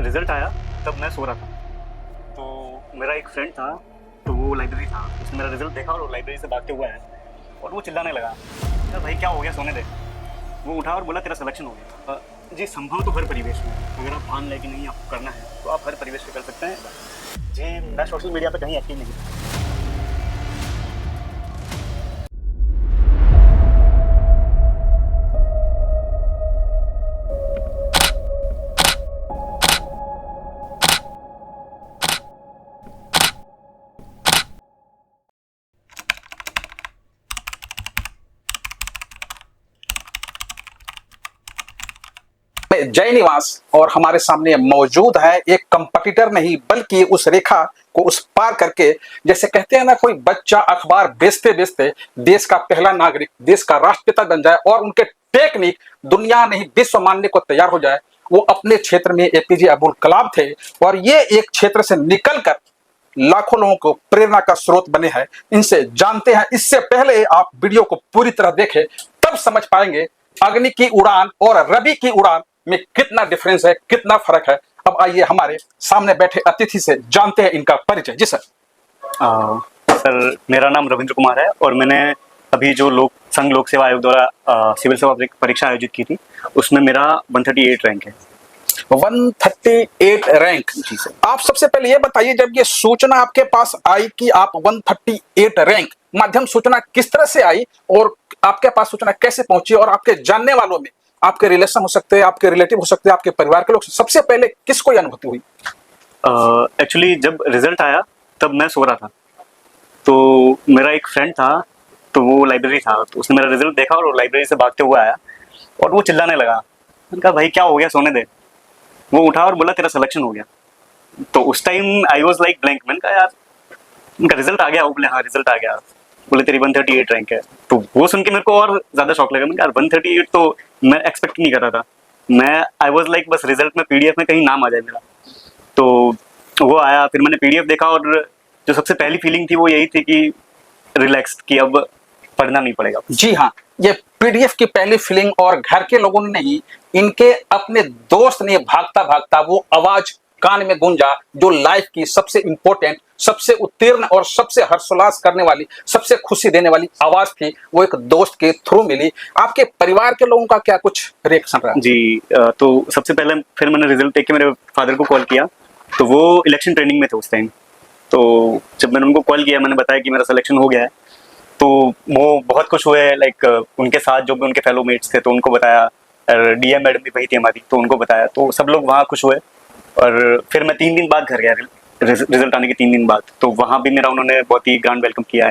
Result आया तब मैं सो रहा था, तो मेरा एक फ्रेंड था, तो वो लाइब्रेरी था, उसने मेरा रिजल्ट देखा और वो लाइब्रेरी से भागते हुए आया और वो चिल्लाने लगा, यार भाई क्या हो गया, सोने दे। वो उठा और बोला तेरा सिलेक्शन हो गया। जी संभव तो हर परिवेश में है, अगर आप ठान लें कि नहीं आपको करना है तो आप हर परिवेश में कर सकते हैं। जी मैं सोशल मीडिया पर कहीं एक्टिव नहीं। जय निवास और हमारे सामने मौजूद है एक कंपटीटर नहीं बल्कि उस रेखा को उस पार करके, जैसे कहते हैं ना, कोई बच्चा अखबार बेचते बेचते देश का पहला नागरिक, देश का राष्ट्रपिता बन जाए और उनके टेक्निक दुनिया नहीं विश्व मानने को तैयार हो जाए। वो अपने क्षेत्र में एपीजे अब्दुल कलाम थे और ये एक क्षेत्र से निकलकर लाखों लोगों को प्रेरणा का स्रोत बने हैं। इनसे जानते हैं। इससे पहले आप वीडियो को पूरी तरह देखें, तब समझ पाएंगे अग्नि की उड़ान और रवि की उड़ान में कितना डिफरेंस है, कितना फर्क है। अब आइए हमारे सामने बैठे अतिथि से जानते हैं इनका परिचय। जी सर। सर मेरा नाम रविंद्र कुमार है और मैंने अभी जो संघ लोक सेवा आयोग द्वारा सिविल सेवा परीक्षा आयोजित की थी उसमें मेरा 138 रैंक है। 138 रैंक। जी सर। आप सबसे पहले ये बताइए, जब ये सूचना आपके पास आई कि आप 138 रैंक, माध्यम सूचना किस तरह से आई और आपके पास सूचना कैसे पहुंची, और आपके जानने वालों में आपके रिलेशन हो सकते हैं, आपके रिलेटिव हो सकते हैं, आपके परिवार के लोग, सबसे पहले किसको ये अनुभूति हुई? एक्चुअली जब रिजल्ट आया तब मैं सो रहा था, तो मेरा एक फ्रेंड था, तो वो लाइब्रेरी था, तो उसने मेरा रिजल्ट देखा और वो लाइब्रेरी से भागते हुए आया और वो चिल्लाने लगा। मैंने कहा भाई क्या हो गया, सोने दे। वो उठा और बोला तेरा सिलेक्शन हो गया। तो उस time I was like blank. मैंने कहा यार, उनका रिजल्ट आ गया। वो बोले हाँ रिजल्ट आ गया। बोले तेरी 138 रैंक है। तो वो सुन के मेरे को और ज्यादा शौक लगा। मैंने कहा यार 138 तो मैं एक्सपेक्ट नहीं कर रहा था। मैं आई वाज लाइक बस रिजल्ट में पीडीएफ में कहीं नाम आ जाए मेरा। तो वो आया, फिर मैंने पीडीएफ देखा और जो सबसे पहली फीलिंग थी वो यही थी कि रिलैक्स, कि अब पढ़ना नहीं पड़ेगा। जी हाँ, ये पीडीएफ की पहली फीलिंग, और घर के लोगों ने नहीं, इनके अपने दोस्त ने भागता भागता वो आवाज कान में गूंजा जो लाइफ की सबसे इंपॉर्टेंट, सबसे उत्तीर्ण और सबसे हर्षोल्लास करने वाली, सबसे खुशी देने वाली आवाज थी, वो एक दोस्त के थ्रू मिली। आपके परिवार के लोगों का क्या कुछ रिएक्शन रहा? जी तो सबसे पहले फिर मैंने रिजल्ट देख के मेरे फादर को कॉल किया, तो वो इलेक्शन ट्रेनिंग में थे उस टाइम। तो जब मैंने उनको कॉल किया, मैंने बताया कि मेरा सिलेक्शन हो गया है, तो वो बहुत खुश हुए। लाइक उनके साथ जो भी उनके फेलो मेट्स थे तो उनको बताया, डीएम मैडम भी वही थी हमारी, तो उनको बताया, तो सब लोग वहाँ खुश हुए। और फिर मैं 3 दिन बाद घर गया, रिजल्ट आने के 3 दिन बाद, तो वहाँ भी मेरा उन्होंने बहुत ही ग्रैंड वेलकम किया।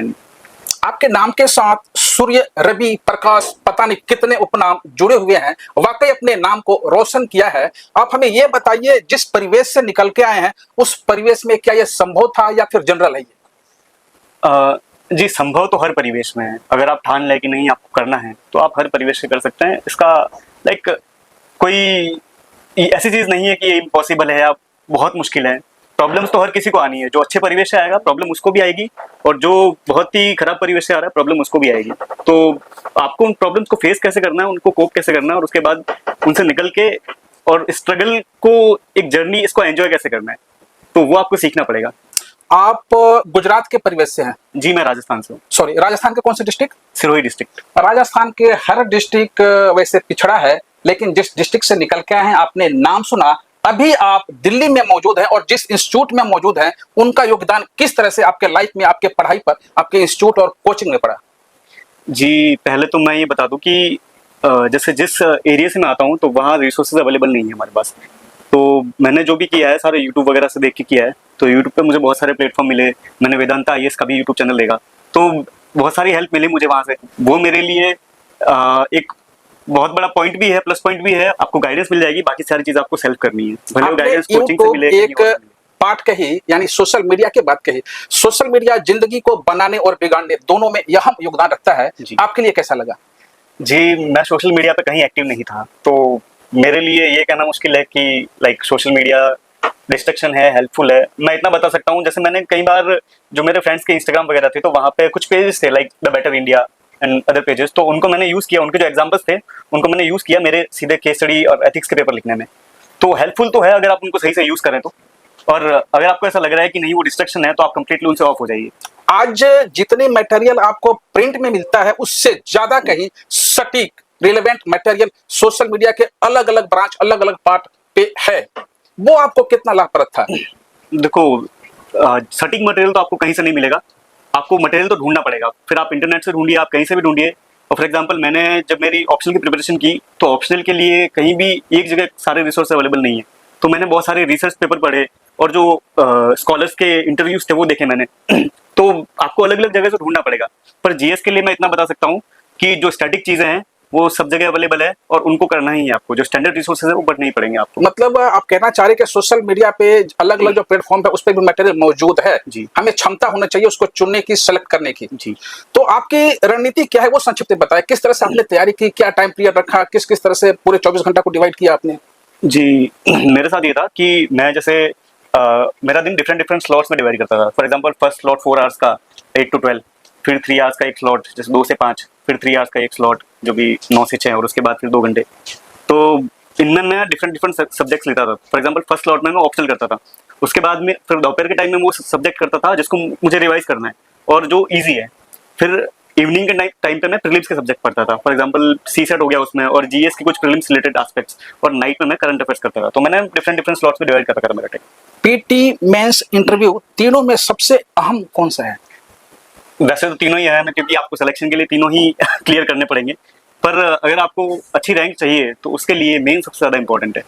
आपके नाम के साथ सूर्य, रवि, प्रकाश, पता नहीं कितने उपनाम जुड़े हुए हैं, वाकई अपने नाम को रोशन किया है। आप हमें ये बताइए, जिस परिवेश से निकल के आए हैं उस परिवेश में क्या यह संभव था या फिर जनरल है ये? जी संभव तो हर परिवेश में है। अगर आप ठान लें कि नहीं आपको करना है तो आप हर परिवेश से कर सकते हैं। इसका लाइक कोई ऐसी चीज नहीं है कि ये इम्पॉसिबल है या बहुत मुश्किल है। प्रॉब्लम्स तो हर किसी को आनी है। जो अच्छे परिवेश से आएगा प्रॉब्लम उसको भी आएगी, और जो बहुत ही खराब परिवेश से आ रहा है प्रॉब्लम उसको भी आएगी। तो आपको उन प्रॉब्लम्स को फेस कैसे करना है, उनको कोप कैसे करना है, और उसके बाद उनसे निकल के और स्ट्रगल को एक जर्नी, इसको एंजॉय कैसे करना है, तो वो आपको सीखना पड़ेगा। आप गुजरात के परिवेश से हैं? जी मैं राजस्थान से हूँ। सॉरी, राजस्थान के कौन से डिस्ट्रिक्ट? सिरोही डिस्ट्रिक्ट। राजस्थान के हर डिस्ट्रिक्ट वैसे पिछड़ा है, लेकिन जिस डिस्ट्रिक्ट से निकल के आए हैं आपने नाम सुना। अभी आप दिल्ली में मौजूद हैं और जिस इंस्टीट्यूट में मौजूद हैं, उनका योगदान किस तरह से आपके लाइफ में, आपके पढ़ाई पर, आपके इंस्टीट्यूट और कोचिंग में पड़ा? जी पहले तो मैं ये बता दूं कि जैसे जिस एरिया से मैं आता हूँ तो वहाँ रिसोर्सेज अवेलेबल नहीं है हमारे पास। तो मैंने जो भी किया है सारे यूट्यूब वगैरह से देख के किया है। तो यूट्यूब पे मुझे बहुत सारे प्लेटफॉर्म मिले। मैंने वेदांता आईएएस का भी यूट्यूब चैनल देखा, तो बहुत सारी हेल्प मिली मुझे वहाँ से। वो मेरे लिए एक बहुत बड़ा पॉइंट भी है, प्लस पॉइंट भी है। आपको गाइडेंस मिल जाएगी, बाकी सारी चीज आपको सेल्फ करनी है, भले वो गाइडेंस कोचिंग से मिले। एक पार्ट कही, यानी सोशल मीडिया की बात कही। सोशल मीडिया जिंदगी को बनाने और बिगाड़ने दोनों में अहम योगदान रखता है। आपके लिए कैसा लगा? जी मैं सोशल मीडिया पे कहीं एक्टिव नहीं था, तो मेरे लिए ये कहना मुश्किल है कि लाइक सोशल मीडिया डिस्ट्रक्शन है, हेल्पफुल है। मैं इतना बता सकता हूँ, जैसे मैंने कई बार जो मेरे फ्रेंड्स के इंस्टाग्राम वगैरह थे, तो वहाँ पे कुछ पेजेस थे like the better India and other pages, तो उनको मैंने यूज़ किया। उनको जो एग्जाम्पल्स थे उनको मैंने यूज़ किया मेरे सीधे केस स्टडी और एथिक्स के पेपर लिखने में। तो हेल्पफुल तो है अगर आप उनको सही से यूज करें तो। और अगर आपको ऐसा लग रहा है कि नहीं वो डिस्ट्रैक्शन है तो आप कंप्लीटली उनसे ऑफ हो जाइए। आज जितने मटेरियल आपको प्रिंट में मिलता है उससे ज्यादा कहीं सटीक रिलेवेंट मटेरियल सोशल मीडिया के अलग अलग ब्रांच अलग अलग पार्ट पे है, वो आपको कितना लाभप्रद था? देखो सटीक मटेरियल तो आपको कहीं से नहीं मिलेगा, आपको मटेरियल तो ढूंढना पड़ेगा, फिर आप इंटरनेट से ढूंढिए, आप कहीं से भी ढूंढिए। और फॉर एग्जांपल मैंने जब मेरी ऑप्शनल की प्रिपरेशन की तो ऑप्शनल के लिए कहीं भी एक जगह सारे रिसोर्स अवेलेबल नहीं है, तो मैंने बहुत सारे रिसर्च पेपर पढ़े और जो स्कॉलर्स के इंटरव्यूज थे वो देखे मैंने तो आपको अलग अलग जगह से ढूंढना पड़ेगा। पर जीएस के लिए मैं इतना बता सकता हूँ कि जो स्टैटिक चीजें हैं वो सब जगह अवेलेबल है और उनको करना ही है आपको, जो स्टैंडर्ड रिसोर्सेज है वो बढ़ने ही पड़ेंगे आपको। मतलब आप कहना चाह रहे हैं कि सोशल मीडिया पे अलग अलग जो प्लेटफॉर्म है उस पर भी मटेरियल मौजूद है, जी। हमें क्षमता होना चाहिए उसको चुनने की, सेलेक्ट करने की। जी। तो आपकी रणनीति क्या है वो संक्षिप्त में बताएं, किस तरह से आपने तैयारी की, क्या टाइम पीरियड रखा, किस किस तरह से पूरे 24 घंटा को डिवाइड किया आपने? जी मेरे साथ ये था कि मैं जैसे मेरा दिन डिफरेंट डिफरेंट स्लॉट्स में डिवाइड करता था। For example first slot 4 hours का 8 to 12, फिर 3 आवर्स का एक स्लॉट जैसे 2 से 5, फिर 3 आवर्स का एक स्लॉट जो भी 9 से 6 और उसके बाद फिर 2 घंटे। तो इनमें मैं डिफरेंट डिफरेंट सब्जेक्ट्स लेता था। फॉर एग्जांपल फर्स्ट स्लॉट में मैं ऑप्शनल करता था, उसके बाद में फिर दोपहर के टाइम में वो सब्जेक्ट करता था जिसको मुझे रिवाइज करना है और जो ईजी है। फिर इवनिंग के टाइम पे मैं प्रीलिम्स के सब्जेक्ट पढ़ता था, फॉर एग्जांपल सी सेट हो गया उसमें, और जीएस की कुछ प्रीलिम्स रिलेटेड एस्पेक्ट्स, और नाइट में मैं करंट अफेयर्स करता था। तो मैंने डिफरेंट डिफरेंट स्लॉट्स में डिवाइड करता था मेरा टाइम। पीटी, मेंस, इंटरव्यू, तीनों में सबसे अहम कौन सा है? वैसे तो तीनों ही है ना, क्योंकि आपको सिलेक्शन के लिए तीनों ही क्लियर करने पड़ेंगे, पर अगर आपको अच्छी रैंक चाहिए तो उसके लिए मेन सबसे ज़्यादा इंपॉर्टेंट है।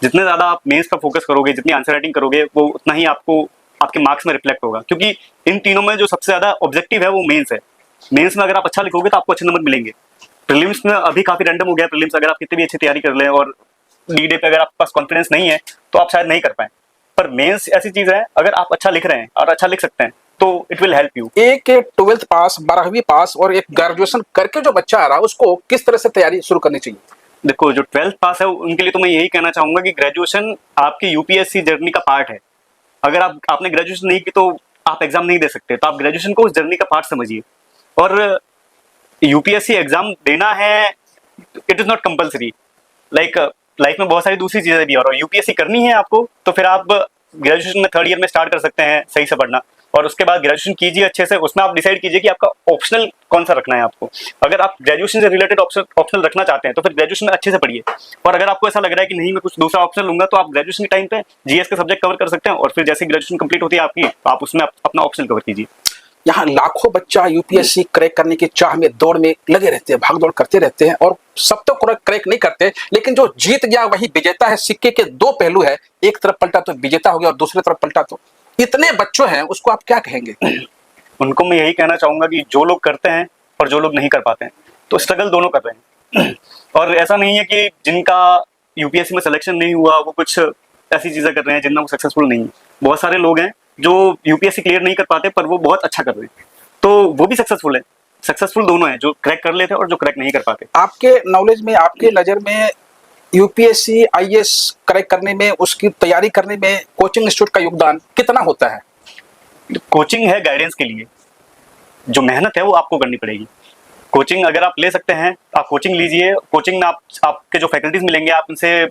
जितने ज़्यादा आप मेंस पर फोकस करोगे, जितनी आंसर राइटिंग करोगे, वो उतना ही आपको आपके मार्क्स में रिफ्लेक्ट होगा, क्योंकि इन तीनों में जो सबसे ज़्यादा ऑब्जेक्टिव है वो मेंस है। मेंस में अगर आप अच्छा लिखोगे तो आपको अच्छे नंबर मिलेंगे। प्रीलिम्स में अभी काफ़ी रैंडम हो गया प्रीलिम्स, अगर आप कितनी भी अच्छी तैयारी कर लें और डी डे पे अगर आपके पास कॉन्फिडेंस नहीं है तो आप शायद नहीं कर पाए। पर मेंस ऐसी चीज़ है, अगर आप अच्छा लिख रहे हैं और अच्छा लिख सकते हैं तो इट विल हेल्प यू। एक 12th पास, 12वीं पास और एक ग्रेजुएशन करके जो बच्चा आ रहा है उसको किस तरह से तैयारी शुरू करनी चाहिए? देखो जो 12th पास है उनके लिए तो मैं यही कहना चाहूंगा कि ग्रेजुएशन आपकी यूपीएससी जर्नी का पार्ट है। अगर आपने ग्रेजुएशन नहीं की तो आप एग्जाम नहीं दे सकते, तो आप ग्रेजुएशन को उस जर्नी का पार्ट समझिए। और यूपीएससी एग्जाम देना है, it is not compulsory. Like life में बहुत सारी दूसरी चीजें भी हैं और यूपीएससी करनी है आपको तो फिर आप ग्रेजुएशन में 3rd ईयर में स्टार्ट कर सकते हैं सही से पढ़ना, और उसके बाद ग्रेजुएशन कीजिए अच्छे से। उसमें आप डिसाइड कीजिए कि आपका ऑप्शनल कौन सा रखना है आपको। अगर आप ग्रेजुएशन से रिलेटेड ऑप्शनल रखना चाहते हैं तो फिर ग्रेजुएशन में अच्छे से पढ़िए। और अगर आपको ऐसा लग रहा है कि नहीं मैं कुछ दूसरा ऑप्शन लूंगा, तो आप ग्रेजुएशन के टाइम पे जीएस के सब्जेक्ट कवर कर सकते हैं, और फिर जैसे ग्रेजुएशन कंप्लीट होती है आपकी तो आप उसमें अपना ऑप्शनल कवर कीजिए। यहाँ लाखों बच्चा यूपीएससी क्रैक करने की चाह में दौड़ में लगे रहते हैं, भाग दौड़ करते रहते हैं, और सब तो क्रैक नहीं करते, लेकिन जो जीत गया वही विजेता है। सिक्के के दो पहलू है, एक तरफ पलटा तो विजेता हो गया और दूसरी तरफ पलटा तो इतने बच्चों हैं, उसको आप क्या कहेंगे? उनको मैं यही कहना चाहूंगा कि जो लोग करते हैं और जो लोग नहीं कर पाते हैं, तो स्ट्रगल दोनों कर रहे हैं। और ऐसा नहीं है कि जिनका यूपीएससी में सिलेक्शन नहीं हुआ वो कुछ ऐसी चीजें कर रहे हैं जिनमें वो सक्सेसफुल नहीं है। बहुत सारे लोग हैं जो यूपीएससी क्लियर नहीं कर पाते पर वो बहुत अच्छा कर रहे हैं, तो वो भी सक्सेसफुल है। सक्सेसफुल दोनों हैं, जो क्रैक कर लेते हैं और जो क्रैक नहीं कर पाते। आपके नॉलेज में, आपके नजर में यूपीएससी आईएएस क्रैक करने में, उसकी तैयारी करने में कोचिंग इंस्टीट्यूट का योगदान कितना होता है? कोचिंग है गाइडेंस के लिए, जो मेहनत है वो आपको करनी पड़ेगी। कोचिंग अगर आप ले सकते हैं आप कोचिंग लीजिए। कोचिंग में आपके जो फैकल्टीज मिलेंगे आप उनसे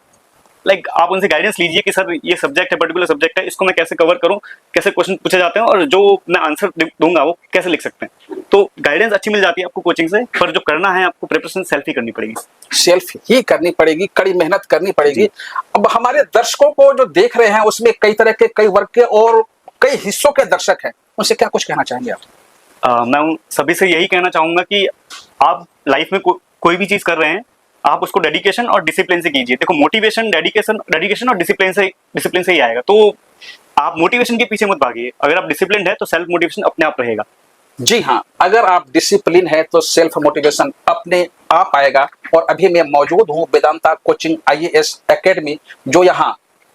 आप उनसे गाइडेंस लीजिए कि सर ये सब्जेक्ट है, पर्टिकुलर सब्जेक्ट है, इसको मैं कैसे कवर करूं, कैसे क्वेश्चन पूछे जाते हैं और जो मैं आंसर दूंगा वो कैसे लिख सकते हैं। तो गाइडेंस अच्छी मिल जाती है आपको कोचिंग से, पर जो करना है आपको प्रिपरेशन सेल्फ ही करनी पड़ेगी। सेल्फ ही करनी पड़ेगी, कड़ी मेहनत करनी पड़ेगी। अब हमारे दर्शकों को जो देख रहे हैं उसमें कई तरह के, कई वर्ग के और कई हिस्सों के दर्शक हैं, उनसे क्या कुछ कहना चाहेंगे आप? मैं उन सभी से यही कहना चाहूंगा कि आप लाइफ में कोई भी चीज कर रहे हैं आप उसको डेडिकेशन और डिसिप्लिन से कीजिए। देखो मोटिवेशन डेडिकेशन और डिसिप्लिन से ही आएगा। तो आप मोटिवेशन के पीछे मत भागिए, अगर आप डिसिप्लिन है तो सेल्फ मोटिवेशन अपने आप रहेगा। जी हाँ, अगर आप डिसिप्लिन है तो सेल्फ मोटिवेशन अपने आप आएगा। और अभी मैं मौजूद हूँ वेदांता कोचिंग आईएएस एकेडमी, जो यहाँ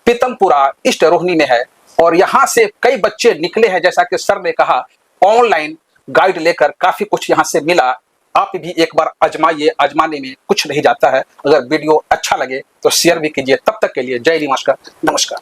पीतमपुरा ईस्ट रोहिणी में है, और यहाँ से कई बच्चे निकले हैं। जैसा कि सर ने कहा, ऑनलाइन गाइड लेकर काफी कुछ यहाँ से मिला। आप भी एक बार आजमाइए, आजमाने में कुछ नहीं जाता है। अगर वीडियो अच्छा लगे तो शेयर भी कीजिए। तब तक के लिए जय नमस्कार। नमस्कार।